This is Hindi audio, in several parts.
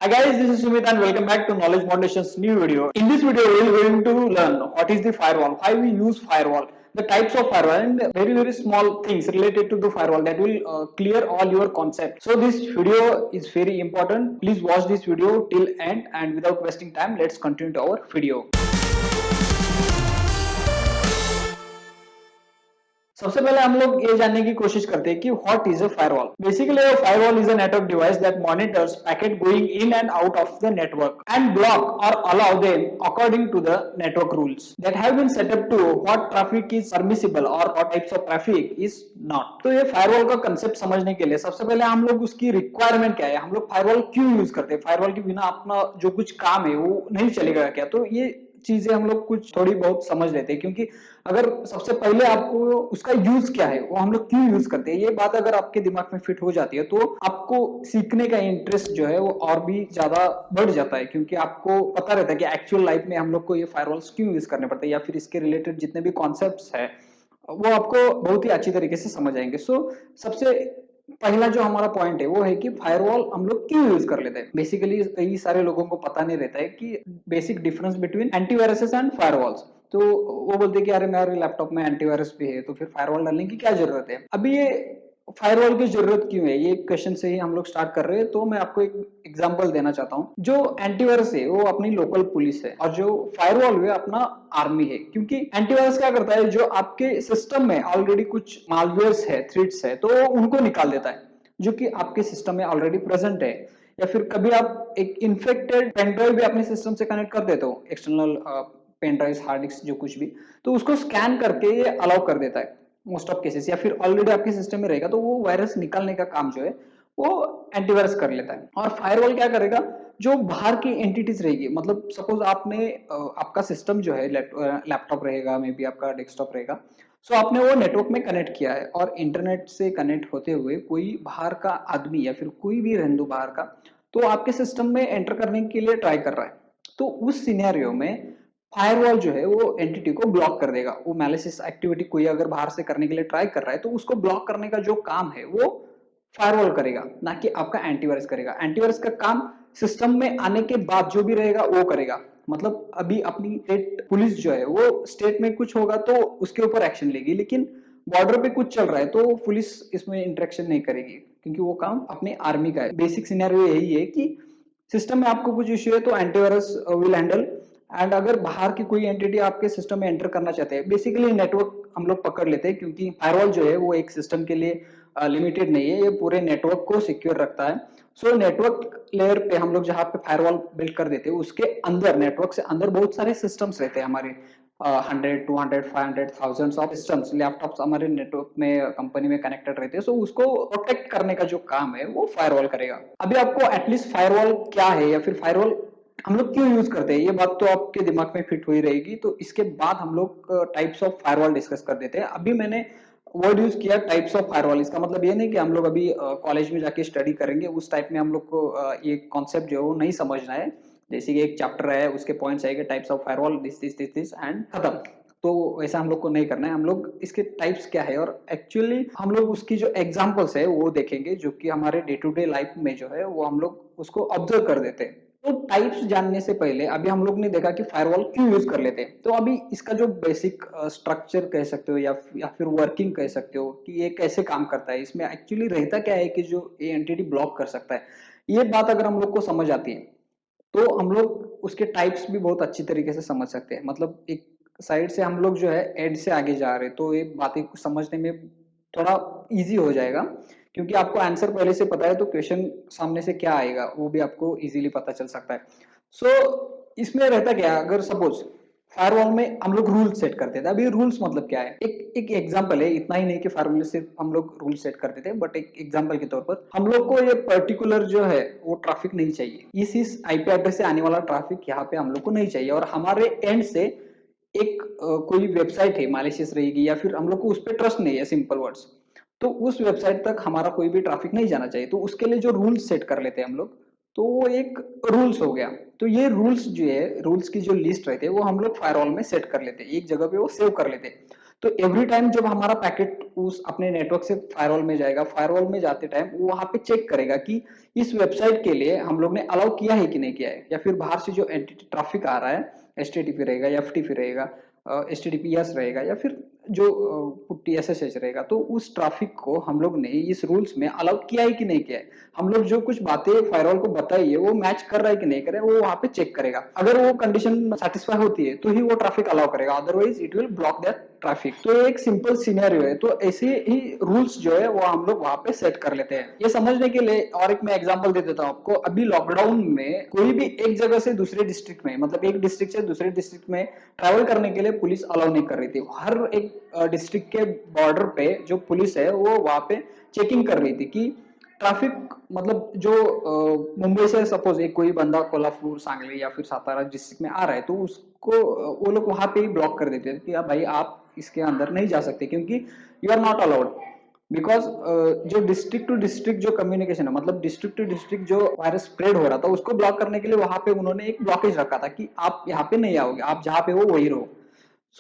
Hi guys, this is Sumit and welcome back to Knowledge Foundation's new video. In this video, we are going to learn what is the firewall, why we use firewall, the types of firewall, and very small things related to the firewall that will clear all your concepts. So this video is very important. Please watch this video till end, and without wasting time, let's continue to our video. सबसे पहले हम लोग ये जानने की कोशिश करते हैं कि what is a firewall. Basically a firewall is a network device that monitors packet going in and out of the network and block और allow them according to the network rules that have been set up to what traffic is permissible और what types of traffic is not. तो ये फायरवॉल का कंसेप्ट समझने के लिए सबसे पहले हम लोग उसकी रिक्वायरमेंट क्या है, हम लोग फायरवॉल क्यों यूज करते हैं, फायरवॉल के बिना अपना जो कुछ काम है वो नहीं चलेगा क्या। तो ये चीजें हम लोग कुछ थोड़ी बहुत समझ लेते हैं, क्योंकि अगर सबसे पहले आपको उसका यूज क्या है, वो हम लोग क्यों यूज करते हैं, ये बात अगर आपके दिमाग में फिट हो जाती है तो आपको सीखने का इंटरेस्ट जो है वो और भी ज्यादा बढ़ जाता है, क्योंकि आपको पता रहता है कि एक्चुअल लाइफ में हम लोग को ये फायरवॉल्स क्यों यूज करने पड़ते हैं या फिर इसके रिलेटेड जितने भी कॉन्सेप्ट्स है वो आपको बहुत ही अच्छी तरीके से समझ आएंगे। सबसे पहला जो हमारा पॉइंट है वो है कि फायरवॉल हम लोग क्यों यूज कर लेते हैं। बेसिकली कई सारे लोगों को पता नहीं रहता है कि basic difference between antiviruses and firewalls. तो वो बोलते हैं कि अरे मेरे लैपटॉप में एंटीवायरस भी है तो फिर फायरवॉल डालने की क्या जरूरत है। अभी ये फायरवॉल की जरूरत क्यों है, ये क्वेश्चन से ही हम लोग स्टार्ट कर रहे हैं। तो मैं आपको एक एग्जांपल देना चाहता हूँ। जो एंटीवायरस है वो अपनी लोकल पुलिस है और जो फायरवॉल है अपना आर्मी है, क्योंकि एंटीवायरस क्या करता है, जो आपके सिस्टम में ऑलरेडी कुछ मालवेयर्स है, थ्रेट्स है, तो उनको निकाल देता है जो कि आपके सिस्टम में ऑलरेडी प्रेजेंट है। या फिर कभी आप एक इन्फेक्टेड पेनड्राइव भी अपने सिस्टम से कनेक्ट कर देते हो, एक्सटर्नल पेनड्राइव, हार्ड डिस्क, जो कुछ भी, तो उसको स्कैन करके ये अलाउ कर देता है मोस्ट ऑफ केसेस। या फिर ऑलरेडी आपके सिस्टम में रहेगा तो वो वायरस निकालने का काम जो है वो एंटीवायरस कर लेता है। और फायरवॉल क्या करेगा, जो बाहर की एंटिटीज रहेगी, मतलब सपोज आपने आपका सिस्टम जो है लैपटॉप रहेगा, मे बी आपका डेस्कटॉप रहेगा, सो आपने वो नेटवर्क में कनेक्ट किया है और इंटरनेट से कनेक्ट होते हुए कोई बाहर का आदमी या फिर कोई भी रहने दो बाहर का, तो आपके सिस्टम में एंटर करने के लिए ट्राई कर रहा है। तो उस सिनेरियो में फायरवॉल जो है वो एंटिटी को ब्लॉक कर देगा। वो मैलिशियस एक्टिविटी कोई अगर बाहर से करने के लिए ट्राई कर रहा है तो उसको ब्लॉक करने का जो काम है वो फायरवॉल करेगा, ना कि आपका एंटीवायरस करेगा। एंटीवायरस का काम सिस्टम में आने के बाद जो भी रहेगा वो करेगा। मतलब अभी अपनी स्टेट पुलिस जो है वो स्टेट में कुछ होगा तो उसके ऊपर एक्शन लेगी, लेकिन बॉर्डर पे कुछ चल रहा है तो पुलिस इसमें इंटरेक्शन नहीं करेगी, क्योंकि वो काम अपने आर्मी का है। बेसिक सिनेरियो यही है कि सिस्टम में आपको कुछ इश्यू है तो एंटीवायरस विल हैंडल। एंड अगर बाहर की कोई एंटिटी आपके सिस्टम में एंटर करना चाहते हैं, बेसिकली नेटवर्क हम लोग पकड़ लेते हैं, क्योंकि फायरवॉल जो है वो एक सिस्टम के लिए लिमिटेड नहीं है, ये पूरे नेटवर्क को सिक्योर रखता है। नेटवर्क लेयर पे हम लोग जहाँ पे फायरवॉल बिल्ड कर देते हैं उसके अंदर, नेटवर्क से अंदर बहुत सारे सिस्टम्स रहते हैं हमारे, 100, 200, 500, थाउजेंड्स ऑफ सिस्टम्स, लैपटॉप्स हमारे नेटवर्क में कंपनी में कनेक्टेड रहते हैं। उसको प्रोटेक्ट करने का जो काम है वो फायरवॉल करेगा। अभी आपको एटलीस्ट फायरवॉल क्या है या फिर फायरवॉल हम लोग क्यों यूज करते हैं ये बात तो आपके दिमाग में फिट हुई रहेगी। तो इसके बाद हम लोग टाइप्स ऑफ फायरवॉल डिस्कस कर देते हैं। अभी मैंने वर्ड यूज किया टाइप्स ऑफ फायरवॉल, इसका मतलब ये नहीं कि हम लोग अभी कॉलेज में जाके स्टडी करेंगे उस टाइप में हम लोग को ये कॉन्सेप्ट जो है वो नहीं समझना है। जैसे कि एक चैप्टर है, उसके पॉइंट्स आएंगे types of firewall, this and खत्म। तो वैसा हम लोग को नहीं करना है। हम लोग इसके टाइप्स क्या है और एक्चुअली हम लोग उसकी जो एग्जांपल्स है वो देखेंगे, जो कि हमारे डे टू डे लाइफ में जो है वो हम लोग उसको ऑब्जर्व कर देते हैं। तो टाइप्स जानने से पहले अभी हम लोग ने देखा कि फायरवॉल क्यों यूज कर लेते हैं। तो अभी इसका जो बेसिक स्ट्रक्चर कह सकते हो या फिर वर्किंग कह सकते हो कि ये कैसे काम करता है, इसमें एक्चुअली रहता क्या है कि जो ये एंटिटी ब्लॉक कर सकता है, ये बात अगर हम लोग को समझ आती है तो हम लोग उसके टाइप्स भी बहुत अच्छी तरीके से समझ सकते हैं। मतलब एक साइड से हम लोग जो है एड से आगे जा रहे हैं तो ये बातें समझने में थोड़ा इजी हो जाएगा, क्योंकि आपको आंसर पहले से पता है तो क्वेश्चन सामने से क्या आएगा वो भी आपको इजीली पता चल सकता है। इसमें रहता क्या है, अगर सपोज फायरवॉल में हम लोग रूल सेट करते थे। अभी रूल्स मतलब क्या है, एक एग्जांपल है, इतना ही नहीं कि फायरवॉल में सिर्फ हम लोग रूल सेट करते थे, बट एक एग्जांपल के तौर पर हम लोग को ये पर्टिकुलर जो है वो ट्रैफिक नहीं चाहिए। इस आईपी एड्रेस से आने वाला ट्रैफिक यहाँ पे हम लोग को नहीं चाहिए, और हमारे एंड से एक कोई वेबसाइट है मालिशियस रहेगी या फिर हम लोग को उस पर ट्रस्ट नहीं है, सिंपल वर्ड्स, तो उस वेबसाइट तक हमारा कोई भी ट्रैफिक नहीं जाना चाहिए। तो उसके लिए जो रूल्स सेट कर लेते हैं हम लोग, तो वो एक रूल्स हो गया। तो ये रूल्स जो है, रूल्स की जो लिस्ट रहती है वो हम लोग फायरवॉल में सेट कर लेते हैं, एक जगह पे वो सेव कर लेते हैं। तो एवरी टाइम जब हमारा पैकेट उस अपने नेटवर्क से फायरवॉल में जाएगा, फायरवॉल में जाते टाइम वो वहां पे चेक करेगा कि इस वेबसाइट के लिए हम लोग ने अलाउ किया है कि नहीं किया है, या फिर बाहर से जो एंटिटी ट्रैफिक आ रहा है, एचटीटीपी रहेगा या एफटीपी रहेगा, एचटीटीपीएस रहेगा या फिर जो पुट्टी एसएसएच रहेगा, तो उस ट्रैफिक को हम लोग ने इस रूल्स में अलाउ किया है कि नहीं किया है। हम लोग जो कुछ बातें फायरवॉल को बताई है वो मैच कर रहा है कि नहीं कर रहा है, वो वहां पे चेक करेगा। अगर वो कंडीशन सेटिस्फाई होती है तो ही वो ट्रैफिक अलाउ करेगा, otherwise it will block that traffic. तो ये एक सिंपल सिनेरियो है। तो ऐसे ही रूल्स जो है वो हम लोग वहां पे सेट कर लेते हैं। ये समझने के लिए और एक मैं एग्जांपल दे देता हूँ आपको। अभी लॉकडाउन में कोई भी एक जगह से दूसरे डिस्ट्रिक्ट में, मतलब एक डिस्ट्रिक्ट से दूसरे डिस्ट्रिक्ट में ट्रैवल करने के लिए पुलिस अलाउ नहीं कर रही थी। हर एक डिस्ट्रिक्ट के बॉर्डर पे जो पुलिस है वो वहां पे चेकिंग कर रही थी कि ट्रैफिक, मतलब जो मुंबई से सपोज एक कोई बंदा कोल्हापुर, सांगली या फिर सातारा डिस्ट्रिक्ट में आ रहा है, तो उसको वो लोग वहां पे ही ब्लॉक कर देते थे कि भाई आप इसके अंदर नहीं जा सकते, क्योंकि you are not allowed. Because जो डिस्ट्रिक्ट टू डिस्ट्रिक्ट जो कम्युनिकेशन है, मतलब डिस्ट्रिक्ट टू डिस्ट्रिक्ट जो वायरस स्प्रेड हो रहा था, उसको ब्लॉक करने के लिए वहां पे उन्होंने एक ब्लॉकेज रखा था कि आप यहाँ पे नहीं आओगे, आप जहाँ पे हो वही रहो।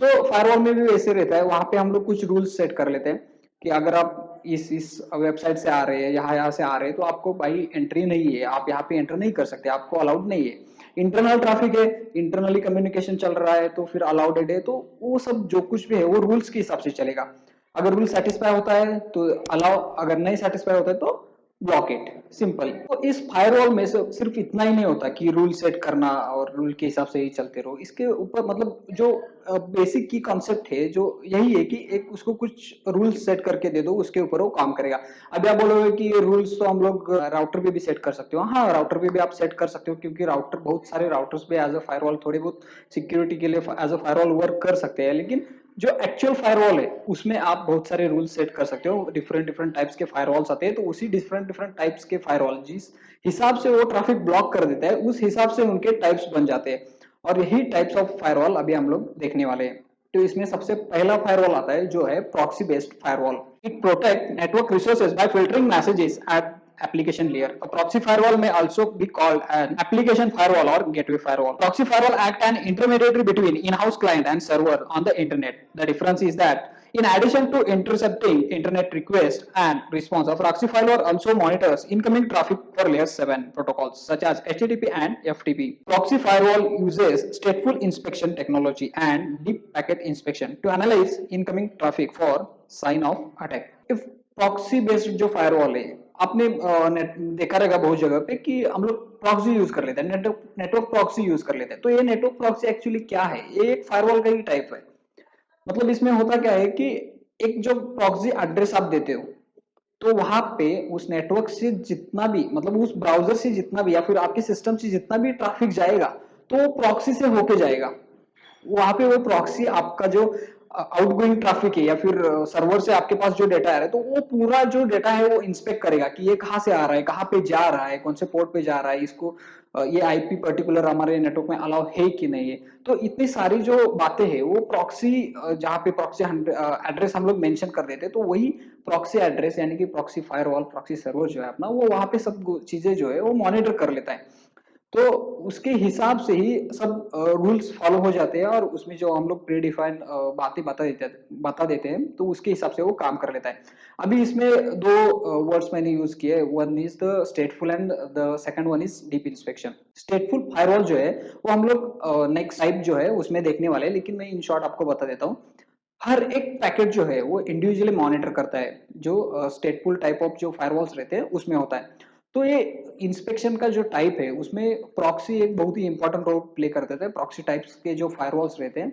सो फायरवॉल में भी वैसे रहता है। वहां पे हम लोग कुछ रूल्स सेट कर लेते हैं कि अगर आप इस वेबसाइट से आ रहे हैं, यहाँ से आ रहे हैं, तो आपको भाई एंट्री नहीं है, आप यहाँ पे एंटर नहीं कर सकते, आपको अलाउड नहीं है। इंटरनल ट्रैफिक है, इंटरनली कम्युनिकेशन चल रहा है तो फिर अलाउडेड है। तो वो सब जो कुछ भी है वो रूल्स के हिसाब से चलेगा। अगर रूल सेटिस्फाई होता है तो अलाउ, अगर नहीं सेटिस्फाई होता है तो ब्लॉक इट, सिंपल। तो इस फायरवॉल में से सिर्फ इतना ही नहीं होता कि रूल सेट करना और रूल के हिसाब से ही चलते रहो। इसके ऊपर मतलब जो बेसिक की कॉन्सेप्ट है जो यही है कि एक उसको कुछ रूल्स सेट करके दे दो, उसके ऊपर वो काम करेगा। अभी आप बोलोगे कि ये रूल्स तो हम लोग राउटर पे भी सेट कर सकते हो। हाँ, राउटर पे भी आप सेट कर सकते हो, क्योंकि राउटर, बहुत सारे राउटर्स पे एज अ फायरवॉल थोड़ी बहुत सिक्योरिटी के लिए एज अ फायरवॉल वर्क कर सकते हैं। लेकिन जो एक्चुअल फायरवॉल है उसमें आप बहुत सारे रूल्स सेट कर सकते हो। डिफरेंट डिफरेंट टाइप्स के फायरवॉल्स आते हैं, तो उसी डिफरेंट डिफरेंट टाइप्स के फायरवॉल जिस हिसाब से वो ट्रैफिक ब्लॉक कर देता है उस हिसाब से उनके टाइप्स बन जाते हैं। और यही टाइप्स ऑफ फायरवॉल अभी हम लोग देखने वाले हैं। तो इसमें सबसे पहला फायरवॉल आता है जो है proxy based firewall. It protect network resources by filtering messages at application layer. A proxy firewall may also be called an application firewall or gateway firewall. Proxy firewall act an intermediary between in-house client and server on the internet. The difference is that in addition to intercepting internet requests and response, a proxy firewall also monitors incoming traffic for layer 7 protocols such as HTTP and FTP. Proxy firewall uses stateful inspection technology and deep packet inspection to analyze incoming traffic for sign of attack. If proxy based जो फायरवॉल है, आपने देखा रहेगा बहुत जगह पे कि हम लोग प्रॉक्सी यूज कर लेते हैं, नेटवर्क प्रॉक्सी यूज कर लेते हैं। तो ये नेटवर्क प्रॉक्सी एक्चुअली क्या है? ये एक फायरवॉल का ही टाइप है। मतलब इसमें होता क्या है कि एक जो प्रॉक्सी एड्रेस आप देते हो, तो वहां पे उस नेटवर्क से जितना भी, मतलब उस ब्राउजर से जितना भी या फिर आपके सिस्टम से जितना भी ट्रैफिक जाएगा तो वो प्रॉक्सी से होके जाएगा। वहां पे वो प्रॉक्सी आपका जो आउटगोइंग ट्रैफिक है या फिर सर्वर से आपके पास जो डेटा आ रहा है, तो वो पूरा जो डेटा है वो इंस्पेक्ट करेगा कि ये कहाँ से आ रहा है, कहाँ पे जा रहा है, कौन से पोर्ट पे जा रहा है, इसको ये आईपी पर्टिकुलर हमारे नेटवर्क में अलाउ है कि नहीं है। तो इतनी सारी जो बातें हैं वो प्रॉक्सी, जहाँ पे प्रॉक्सी एड्रेस हम लोग मेंशन कर देते हैं, तो वही प्रॉक्सी एड्रेस यानी कि प्रॉक्सी फायरवॉल, प्रॉक्सी सर्वर जो है अपना, वो वहां पे सब चीजें जो है वो मॉनिटर कर लेता है। तो उसके हिसाब से ही सब रूल्स फॉलो हो जाते हैं और उसमें जो हम लोग प्री डिफाइंड बातें बता देते हैं, तो उसके हिसाब से वो काम कर लेता है। अभी इसमें दो वर्ड्स मैंने यूज किए, one is the स्टेटफुल and the second one is deep inspection. स्टेटफुल firewall जो है वो हम लोग नेक्स्ट टाइप जो है उसमें देखने वाले हैं, लेकिन मैं इन शॉर्ट आपको बता देता हूँ। हर एक पैकेट जो है वो इंडिविजुअली मॉनिटर करता है, जो स्टेटफुल टाइप ऑफ जो फायरवॉल्स रहते हैं उसमें होता है। तो ये इंस्पेक्शन का जो टाइप है उसमें प्रॉक्सी एक बहुत ही इंपॉर्टेंट रोल प्ले कर देता है। प्रॉक्सी टाइप्स के जो फायरवॉल्स रहते हैं,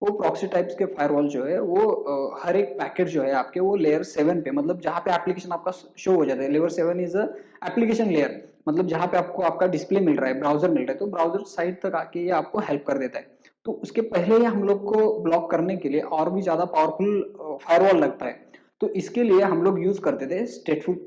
वो प्रॉक्सी टाइप्स के फायरवॉल जो है वो हर एक पैकेट जो है आपके वो लेयर 7 पे, मतलब जहाँ पे एप्लीकेशन आपका शो हो जाता है, layer 7 is a application layer, मतलब जहाँ पे आपको आपका डिस्प्ले मिल रहा है, ब्राउजर मिल रहा है, तो ब्राउजर साइड तक आके ये आपको हेल्प कर देता है। तो उसके पहले ही हम लोग को ब्लॉक करने के लिए और भी ज्यादा पावरफुल फायरवॉल लगता है। तो इसके लिए हम लोग यूज करते थे स्टेटफुल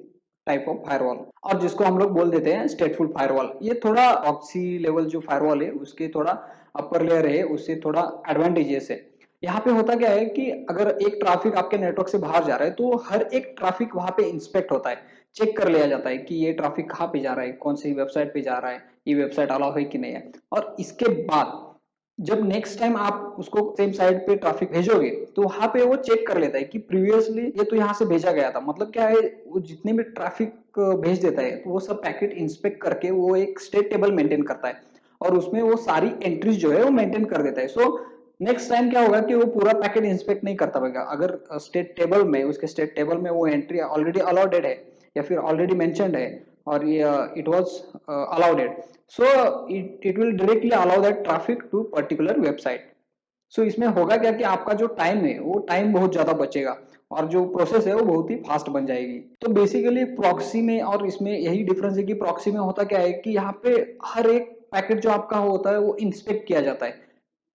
टाइप ऑफ फायरवॉल, और जिसको हम लोग बोल देते हैं स्टेटफुल फायरवॉल। ये थोड़ा प्रॉक्सी लेवल जो फायरवॉल है उसके थोड़ा अपर लेयर है, उससे थोड़ा एडवांटेजेस है। यहाँ पे होता क्या है कि अगर एक ट्रैफिक आपके नेटवर्क से बाहर जा रहा है तो हर एक ट्रैफिक वहां पे इंस्पेक्ट होता है, चेक कर लिया जाता है कि ये ट्रैफिक कहाँ पे जा रहा है, कौन सी वेबसाइट पे जा रहा है, ये वेबसाइट अलाउ है कि नहीं है। और इसके बाद जब नेक्स्ट टाइम आप उसको सेम साइट पे ट्रैफिक भेजोगे तो वहां पे वो चेक कर लेता है कि प्रीवियसली ये तो यहाँ से भेजा गया था। मतलब क्या है, वो जितने भी ट्रैफिक भेज देता है तो वो सब पैकेट इंस्पेक्ट करके वो एक स्टेट टेबल मेंटेन करता है और उसमें वो सारी एंट्रीज जो है वो मेंटेन कर देता है। सो नेक्स्ट टाइम क्या होगा कि वो पूरा पैकेट इंस्पेक्ट नहीं करता होगा। अगर स्टेट टेबल में, उसके स्टेट टेबल में वो एंट्री ऑलरेडी अलाउडेड है या फिर ऑलरेडी मेंशन्ड है और ये it was allowed, so it will directly allow that traffic to particular website. सो इसमें होगा क्या कि आपका जो टाइम है वो टाइम बहुत ज्यादा बचेगा और जो प्रोसेस है वो बहुत ही फास्ट बन जाएगी। तो बेसिकली प्रॉक्सी में और इसमें यही डिफरेंस है कि प्रॉक्सी में होता क्या है कि यहाँ पे हर एक पैकेट जो आपका होता है वो इंस्पेक्ट किया जाता है।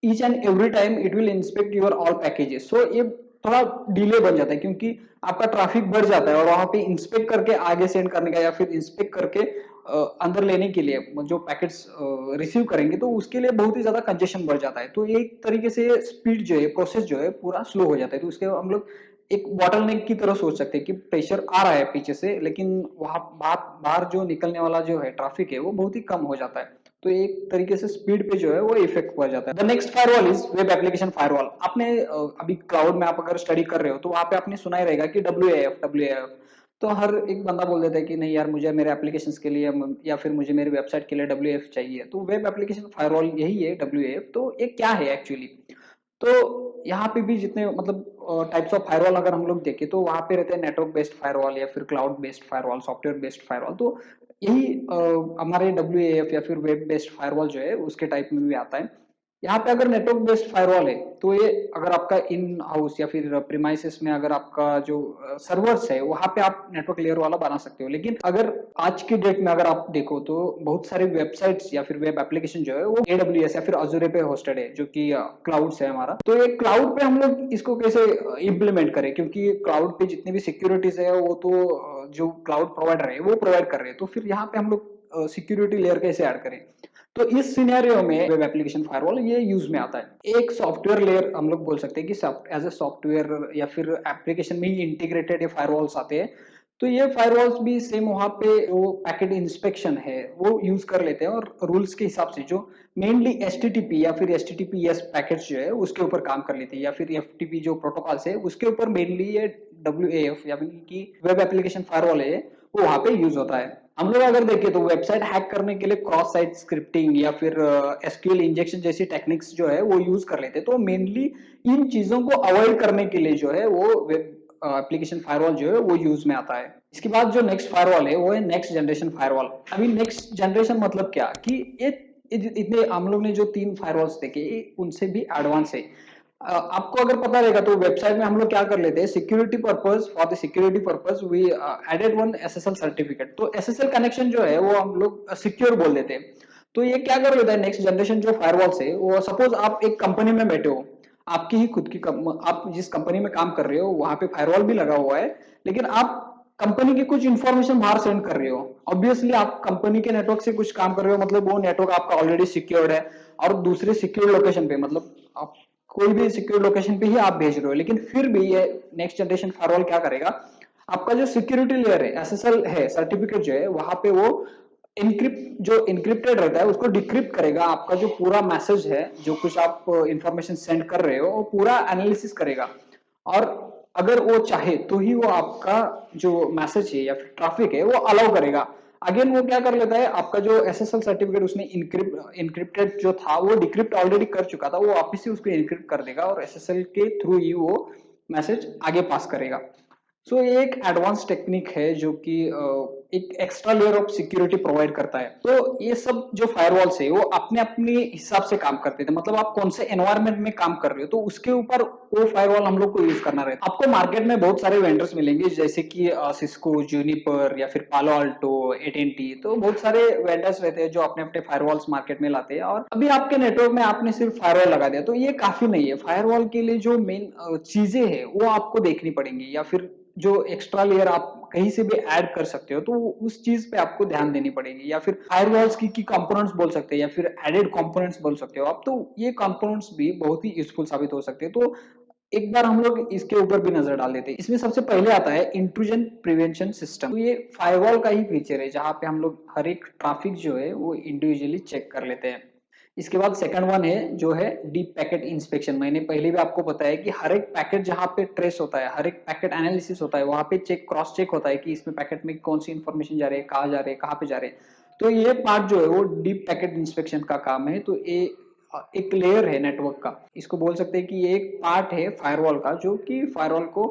Each and every time it will inspect your all packages. So ये थोड़ा डिले बन जाता है क्योंकि आपका ट्रैफिक बढ़ जाता है और वहां पे इंस्पेक्ट करके आगे सेंड करने का या फिर इंस्पेक्ट करके अंदर लेने के लिए जो पैकेट्स रिसीव करेंगे तो उसके लिए बहुत ही ज्यादा कंजेशन बढ़ जाता है। तो एक तरीके से स्पीड जो है, प्रोसेस जो है पूरा स्लो हो जाता है। तो उसके हम लोग एक बॉटलनेक की तरह सोच सकते हैं कि प्रेशर आ रहा है पीछे से लेकिन वहां बाहर जो निकलने वाला जो है ट्रैफिक है वो बहुत ही कम हो जाता है। तो एक तरीके से स्पीड पे जो है वो इफेक्ट पड़ जाता है। The next firewall is web application firewall. आपने अभी क्लाउड में आप अगर स्टडी कर रहे हो तो वहां पे आपने सुना ही रहेगा कि डब्ल्यू ए एफ। तो हर एक बंदा बोल देता है कि नहीं यार मुझे मेरे एप्लीकेशंस के लिए या फिर मुझे मेरी वेबसाइट के लिए डब्ल्यू चाहिए। तो वेब एप्लीकेशन फायरवॉल यही है डब्ल्यू। तो ये क्या है एक्चुअली? तो यहाँ पे भी जितने मतलब टाइप्स ऑफ फायरवॉल अगर हम लोग देखें तो वहां पे रहते हैं नेटवर्क बेस्ड फायरवॉल या फिर cloud based firewall, software based firewall. तो यही हमारे डब्ल्यू या फिर वेब बेस्ड फायरवॉल जो है उसके टाइप में भी आता है। यहाँ पे अगर नेटवर्क बेस्ड फायरवॉल है तो ये अगर आपका इन हाउस या फिर प्रीमाइसेस में अगर आपका जो सर्वर्स है वहां पे आप नेटवर्क लेयर वाला बना सकते हो। लेकिन अगर आज की डेट में अगर आप देखो तो बहुत सारे वेबसाइट्स या फिर वेब एप्लीकेशन जो है वो AWS या फिर अजूरे पे होस्टेड है जो कि क्लाउड है हमारा। तो ये क्लाउड पे हम लोग इसको कैसे इम्प्लीमेंट करें, क्योंकि क्लाउड पे जितनी भी सिक्योरिटीज है वो तो जो क्लाउड प्रोवाइडर है वो प्रोवाइड कर रहे हैं। तो फिर यहाँ पे हम लोग सिक्योरिटी लेयर कैसे ऐड करें? तो इस सिनेरियो में वेब एप्लीकेशन फायरवॉल ये यूज में आता है। एक सॉफ्टवेयर लेयर हम लोग बोल सकते हैं कि एज ए सॉफ्टवेयर या फिर एप्लीकेशन में ही इंटीग्रेटेड ये फायरवॉल्स आते हैं। तो ये फायरवॉल्स भी सेम वहां पे जो पैकेट इंस्पेक्शन है वो यूज कर लेते हैं और रूल्स के हिसाब से जो मेनली HTTP या फिर HTTPS पैकेट्स जो है उसके ऊपर काम कर लेते हैं या फिर FTP जो प्रोटोकॉल्स है उसके ऊपर मेनली ये WAF या फिर वेब एप्लीकेशन फायरवॉल है वो वहां पे यूज होता है। हम लोग अगर देखें तो वेबसाइट हैक करने के लिए क्रॉस साइट स्क्रिप्टिंग या फिर SQL इंजेक्शन जैसी टेक्निक्स जो है वो यूज कर लेते हैं। तो मेनली इन चीजों को अवॉइड करने के लिए जो है वो वेब एप्लीकेशन फायरवॉल जो है वो यूज में आता है। इसके बाद जो नेक्स्ट फायरवॉल है वो है नेक्स्ट जनरेशन फायरवॉल। अभी नेक्स्ट जनरेशन मतलब क्या कि ये इतने हम लोग ने जो 3 फायरवॉल्स देखे उनसे भी एडवांस है। आपको अगर पता रहेगा तो वेबसाइट में हम लोग क्या कर लेते हैं, security purpose, for the security purpose we added one SSL certificate. तो SSL कनेक्शन जो है वो हम लोग सिक्योर बोल देते हैं। तो ये क्या कर लेता है नेक्स्ट जनरेशन जो फायरवॉल से, वो सपोज आप एक कंपनी में बैठे हो, आपकी ही खुद की आप जिस कंपनी में काम कर रहे हो वहां पे फायरवॉल भी लगा हुआ है लेकिन आप कंपनी की कुछ इंफॉर्मेशन बाहर सेंड कर रहे हो। ऑब्वियसली आप कंपनी के नेटवर्क से कुछ काम कर रहे हो मतलब वो नेटवर्क आपका ऑलरेडी सिक्योर्ड है और दूसरे सिक्योर लोकेशन पे मतलब आप कोई भी सिक्योर लोकेशन पे ही आप भेज रहे हो। लेकिन फिर भी ये नेक्स्ट जनरेशन फायरवॉल क्या करेगा, आपका जो सिक्योरिटी लेयर है SSL है सर्टिफिकेट जो है वहां पे वो जो इनक्रिप्टेड रहता है उसको डिक्रिप्ट करेगा। आपका जो पूरा मैसेज है, जो कुछ आप इंफॉर्मेशन सेंड कर रहे हो वो पूरा एनालिसिस करेगा और अगर वो चाहे तो ही वो आपका जो मैसेज है या फिर ट्रैफिक है वो अलाउ करेगा। अगेन वो क्या कर लेता है, आपका जो SSL सर्टिफिकेट उसने इनक्रिप्टेड जो था वो डिक्रिप्ट ऑलरेडी कर चुका था, वो वापस से उसको इनक्रिप्ट कर देगा और SSL के थ्रू ही वो मैसेज आगे पास करेगा। सो ये एक एडवांस टेक्निक है जो कि एक extra layer of security provide करता है। तो ये सब जो फायरवॉल्स है वो अपने अपने हिसाब से काम करते थे, मतलब आप कौन से एनवायरनमेंट में काम कर रहे हो तो उसके ऊपर वो फायरवॉल हम लोग को यूज करना रहता है। आपको मार्केट में बहुत सारे वेंडर्स मिलेंगे जैसे कि सिस्को, जूनिपर या फिर पालो अल्टो, AT&T। तो बहुत सारे वेंडर्स रहते हैं जो अपने अपने फायरवॉल्स मार्केट में लाते हैं और अभी आपके नेटवर्क में आपने सिर्फ फायरवॉल लगा दिया तो ये काफी नहीं है। फायरवॉल के लिए जो मेन चीजें है वो आपको देखनी पड़ेंगी या फिर जो एक्स्ट्रा लेयर आप कहीं से भी ऐड कर सकते हो तो उस चीज पे आपको ध्यान देनी पड़ेगी। या फिर फायरवॉल्स की कंपोनेंट्स बोल सकते हैं या फिर एडेड कंपोनेंट्स बोल सकते हो आप। तो ये कंपोनेंट्स भी बहुत ही यूजफुल साबित हो सकते हैं। तो एक बार हम लोग इसके ऊपर भी नजर डाल देते हैं। इसमें सबसे पहले आता है इंट्रूजन प्रिवेंशन सिस्टम। तो ये फायरवॉल का ही फीचर है जहां पे हम लोग हर एक ट्रैफिक जो है वो इंडिविजुअली चेक कर लेते हैं। इसके बाद सेकंड वन है जो है डीप पैकेट इंस्पेक्शन। मैंने पहले भी आपको बताया कि हर एक पैकेट जहाँ पे ट्रेस होता है, हर एक पैकेट एनालिसिस होता है, वहां पे क्रॉस चेक होता है कि इसमें पैकेट में कौन सी इन्फॉर्मेशन जा रही है, कहाँ जा रहे हैं, कहाँ पे जा रहे हैं। तो ये पार्ट जो है वो डीप पैकेट इंस्पेक्शन का काम है। तो ये एक लेयर है नेटवर्क का, इसको बोल सकते हैं कि ये एक पार्ट है फायरवॉल का, जो कि फायरवॉल को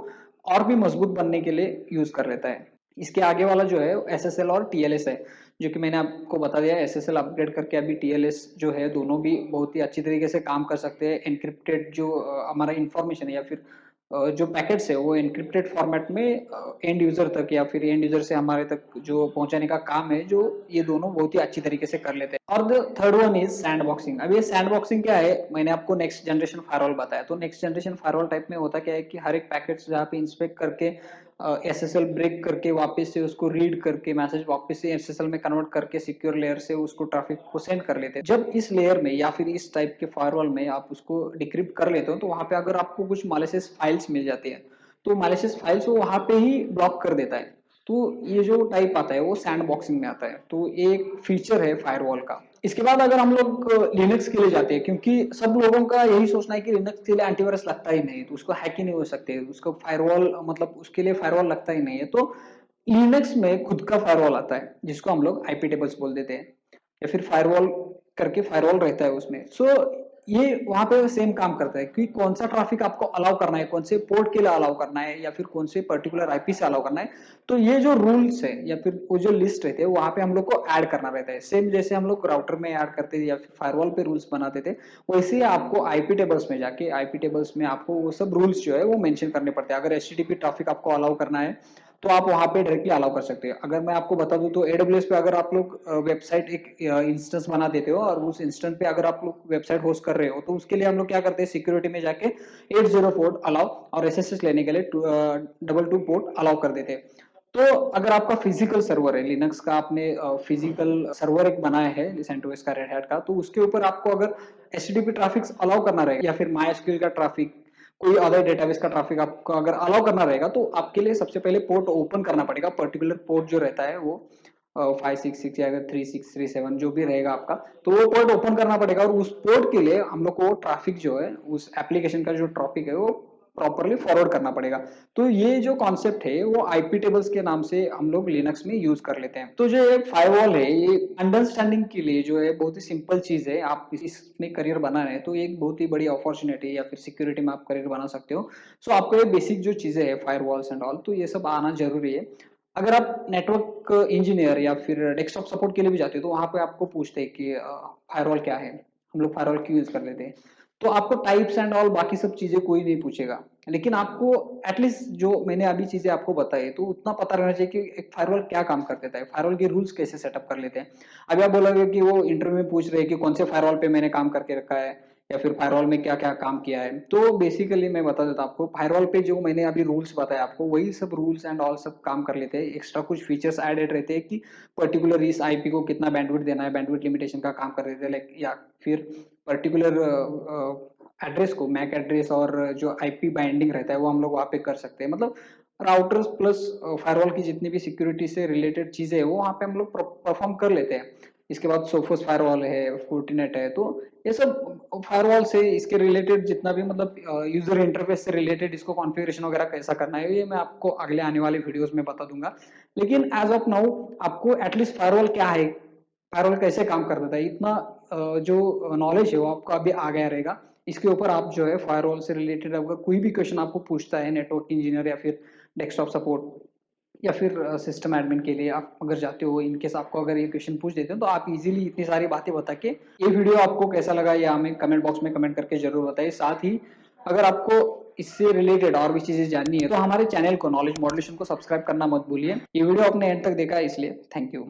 और भी मजबूत बनने के लिए यूज कर लेता है। इसके आगे वाला जो है एसएसएल और टीएलएस है, जो कि मैंने आपको बता दिया। एसएसएल अपग्रेड करके अभी टीएलएस जो है, दोनों भी बहुत ही अच्छी तरीके से काम कर सकते हैं। एनक्रिप्टेड जो हमारा इंफॉर्मेशन है या फिर जो पैकेट्स है वो एनक्रिप्टेड फॉर्मेट में एंड यूजर तक या फिर एंड यूजर से हमारे तक जो पहुंचाने का काम है, जो ये दोनों बहुत ही अच्छी तरीके से कर लेते हैं। और the third one is sandboxing. अब ये सैंडबॉक्सिंग क्या है, मैंने आपको नेक्स्ट जनरेशन फायरवॉल बताया। तो नेक्स्ट जनरेशन फायरवॉल टाइप में होता क्या है कि हर एक पैकेट जहाँ पे इंस्पेक्ट करके एसएसएल ब्रेक करके वापस से उसको रीड करके मैसेज वापस से एसएसएल में कन्वर्ट करके सिक्योर लेयर से उसको ट्रैफिक को सेंड कर लेते हैं। जब इस लेयर में या फिर इस टाइप के फायरवॉल में आप उसको डिक्रिप्ट कर लेते हो, तो वहां पे अगर आपको कुछ मैलिशियस फाइल्स मिल जाती है, तो मैलिशियस फाइल्स वो वहां पे ही ब्लॉक कर देता है। तो ये जो टाइप आता है वो सैंडबॉक्सिंग में आता है। तो एक फीचर है फायरवॉल का। इसके बाद अगर हम लोग लिनक्स के लिए जाते हैं, क्योंकि सब लोगों का यही सोचना है कि लिनक्स के लिए एंटीवायरस लगता ही नहीं, तो उसको हैक ही नहीं हो सकते, उसको फायरवॉल मतलब उसके लिए फायरवॉल लगता ही नहीं है। तो लिनक्स में खुद का फायरवॉल आता है, जिसको हम लोग आईपी टेबल्स बोल देते हैं, या फिर फायरवॉल करके फायरवॉल रहता है उसमें। सो ये वहां पे सेम काम करता है कि कौन सा ट्रैफिक आपको अलाउ करना है, कौन से पोर्ट के लिए अलाउ करना है, या फिर कौन से पर्टिकुलर आईपी से अलाउ करना है। तो ये जो रूल्स है या फिर वो जो लिस्ट रहते हैं, वहां पे हम लोग को ऐड करना रहता है। सेम जैसे हम लोग राउटर में ऐड करते थे या फिर फायरवॉल पे रूल्स बनाते थे, वैसे ही आपको आईपी टेबल्स में जाके आईपी टेबल्स में आपको वो सब रूल्स जो है वो मेंशन करने पड़ते हैं। अगर एचटीटीपी ट्रैफिक आपको अलाउ करना है, तो आप वहां पे डायरेक्टली अलाउ कर सकते हैं। अगर मैं आपको बता दूं तो एडब्ल्यूएस पे अगर आप लोग वेबसाइट एक इंस्टेंस बना देते हो और उस इंस्टेंस पे अगर आप लोग वेबसाइट होस्ट कर रहे हो, तो उसके लिए हम लोग क्या करते हैं, सिक्योरिटी में जाके 80 पोर्ट अलाउ और एसएसएस लेने के लिए 222 पोर्ट अलाउ कर देते हैं। तो अगर आपका फिजिकल सर्वर है, लिनक्स का आपने फिजिकल सर्वर एक बनाया है सेंटोस का, रेड हैट का, तो उसके ऊपर आपको अगर एचटीटीपी ट्रैफिक अलाउ करना रहेगा या फिर माइस्क्यूएल का ट्रैफिक, कोई अदर डेटाबेस का ट्रैफिक आपको अगर अलाउ करना रहेगा, तो आपके लिए सबसे पहले पोर्ट ओपन करना पड़ेगा। पर्टिकुलर पोर्ट जो रहता है वो 566 या 3637 जो भी रहेगा आपका, तो वो पोर्ट ओपन करना पड़ेगा। और उस पोर्ट के लिए हम लोग को ट्रैफिक जो है, उस एप्लीकेशन का जो ट्रैफिक है, वो प्रॉपरली फॉरवर्ड करना पड़ेगा। तो ये जो कॉन्सेप्ट है वो आईपी टेबल्स के नाम से हम लोग लिनक्स में यूज कर लेते हैं। तो जो ये फायरवॉल है, ये अंडरस्टैंडिंग के लिए जो है बहुत ही सिंपल चीज है। आप इसमें करियर बना रहे हैं तो एक बहुत ही बड़ी अपॉर्चुनिटी, या फिर सिक्योरिटी में आप करियर बना सकते हो। सो आपको ये बेसिक जो चीजें है फायरवॉल्स एंड ऑल, तो ये सब आना जरूरी है। अगर आप नेटवर्क इंजीनियर या फिर डेस्कटॉप सपोर्ट के लिए भी जाते हो, तो वहां पे आपको पूछते हैं कि फायरवॉल क्या है, हम लोग फायरवॉल क्यों यूज कर लेते हैं। तो आपको टाइप्स एंड ऑल बाकी सब चीजें कोई नहीं पूछेगा, लेकिन आपको एटलीस्ट जो मैंने अभी चीजें आपको बताई, तो उतना पता रहना चाहिए कि एक फायरवॉल क्या काम कर देता है, फायरवॉल के रूल्स कैसे सेटअप कर लेते हैं। अभी आप बोलोगे कि वो इंटरव्यू में पूछ रहे हैं कि कौन से फायरवॉल पे मैंने काम करके रखा है, या फिर फायरवॉल में क्या क्या काम किया है। तो बेसिकली मैं बता देता हूं आपको, फायरवॉल पे जो मैंने अभी रूल्स बताए आपको, वही सब रूल्स एंड ऑल सब काम कर लेते हैं। एक्स्ट्रा कुछ फीचर्स एडेड रहते हैं कि पर्टिकुलर इस आईपी को कितना बैंडविड्थ देना है, बैंडविड्थ लिमिटेशन का काम कर देते हैं। लाइक या फिर पर्टिकुलर एड्रेस को, मैक एड्रेस और जो आईपी बाइंडिंग रहता है वो हम लोग वहाँ पे कर सकते हैं। मतलब राउटर्स प्लस फायरवॉल की जितनी भी सिक्योरिटी से रिलेटेड चीजें है, वो वहाँ पे हम लोग परफॉर्म कर लेते हैं। इसके बाद सोफोस फायरवॉल है, फोर्टिनेट है, तो ये सब फायरवॉल से इसके रिलेटेड जितना भी मतलब यूजर इंटरफेस से रिलेटेड इसको कॉन्फ़िगरेशन वगैरह कैसा करना है, ये मैं आपको अगले आने वाले वीडियोस में बता दूंगा। लेकिन एज ऑफ नाउ आपको एटलीस्ट फायरवॉल क्या है, फायरवॉल कैसे काम कर देता है, इतना जो नॉलेज है वो आपको अभी आ गया रहेगा। इसके ऊपर आप जो है फायरवॉल से रिलेटेड अगर कोई भी क्वेश्चन आपको पूछता है, नेटवर्क इंजीनियर या फिर डेस्कटॉप सपोर्ट या फिर सिस्टम एडमिन के लिए आप अगर जाते हो, इनकेस आपको अगर ये क्वेश्चन पूछ देते हैं, तो आप इजीली इतनी सारी बातें बता के, ये वीडियो आपको कैसा लगा या हमें कमेंट बॉक्स में कमेंट करके जरूर बताइए। साथ ही अगर आपको इससे रिलेटेड और भी चीजें जाननी है, तो हमारे चैनल को नॉलेज मॉड्यूलेशन को सब्सक्राइब करना मत भूलिए। ये वीडियो आपने एंड तक देखा है, इसलिए थैंक यू।